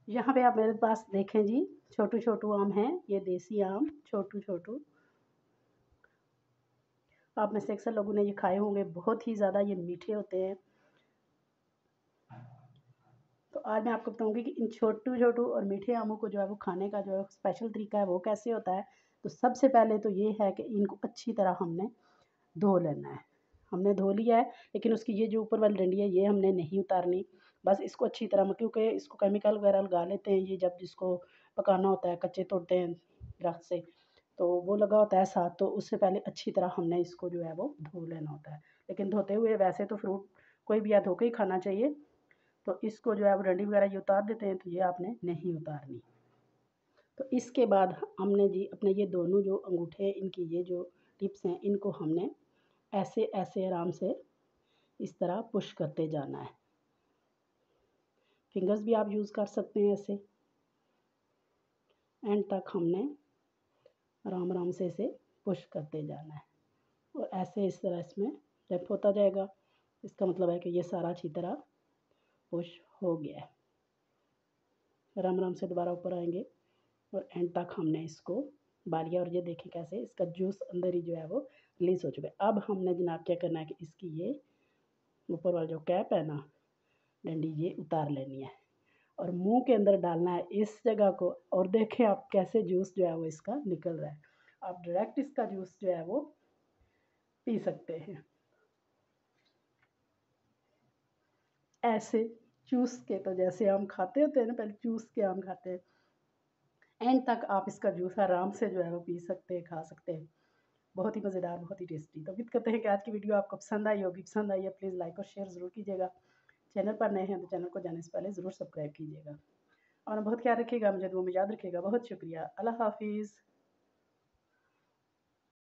यहाँ पे आप मेरे पास देखें जी, छोटू छोटू आम हैं, ये देसी आम छोटू छोटू। आप में से अक्सर लोगों ने ये खाए होंगे, बहुत ही ज़्यादा ये मीठे होते हैं। तो आज मैं आपको बताऊंगी कि इन छोटू छोटू और मीठे आमों को जो है वो खाने का जो है स्पेशल तरीका है वो कैसे होता है। तो सबसे पहले तो ये है कि इनको अच्छी तरह हमने धो लेना है। हमने धो लिया है, लेकिन उसकी ये जो ऊपर वाली डंडी है ये हमने नहीं उतारनी। बस इसको अच्छी तरह, क्योंकि इसको केमिकल वगैरह लगा लेते हैं ये, जब जिसको पकाना होता है, कच्चे तोड़ते हैं दरख्त से, तो वो लगा होता है साथ। तो उससे पहले अच्छी तरह हमने इसको जो है वो धो लेना होता है। लेकिन धोते हुए वैसे तो फ्रूट कोई भी या धो के ही खाना चाहिए। तो इसको जो है वो डंडी वगैरह ये उतार देते हैं, तो ये आपने नहीं उतारनी। तो इसके बाद हमने जी अपने ये दोनों जो अंगूठे, इनकी ये जो टिप्स हैं, इनको हमने ऐसे ऐसे आराम से इस तरह पुश करते जाना है। फिंगर्स भी आप यूज़ कर सकते हैं ऐसे। एंड तक हमने आराम आराम से इसे पुश करते जाना है, और ऐसे इस तरह इसमें जब होता जाएगा, इसका मतलब है कि ये सारा अच्छी तरह पुश हो गया है। आराम आराम से दोबारा ऊपर आएंगे और एंड तक हमने इसको बालिया, और ये देखें कैसे इसका जूस अंदर ही जो है वो रिलीज़ हो चुका है। अब हमने जनाब क्या करना है कि इसकी ये ऊपर वाला जो कैप है ना, डंडी, ये उतार लेनी है और मुंह के अंदर डालना है इस जगह को, और देखें आप कैसे जूस जो है वो इसका निकल रहा है। आप डायरेक्ट इसका जूस जो है वो पी सकते हैं ऐसे चूस के। तो जैसे हम खाते होते हैं ना, पहले चूस के आम खाते हैं, एंड तक आप इसका जूस आराम से जो है वो पी सकते हैं, खा सकते हैं। बहुत ही मज़ेदार, बहुत ही टेस्टी। तो उम्मीद करते हैं कि आज की वीडियो आपको पसंद आई होगी। पसंद आई है प्लीज़ लाइक और शेयर ज़रूर कीजिएगा। चैनल पर नए हैं तो चैनल को जाने से पहले ज़रूर सब्सक्राइब कीजिएगा। और बहुत ख्याल रखिएगा, मुझे दुआ में याद रखिएगा। बहुत शुक्रिया। अल्लाह हाफिज़।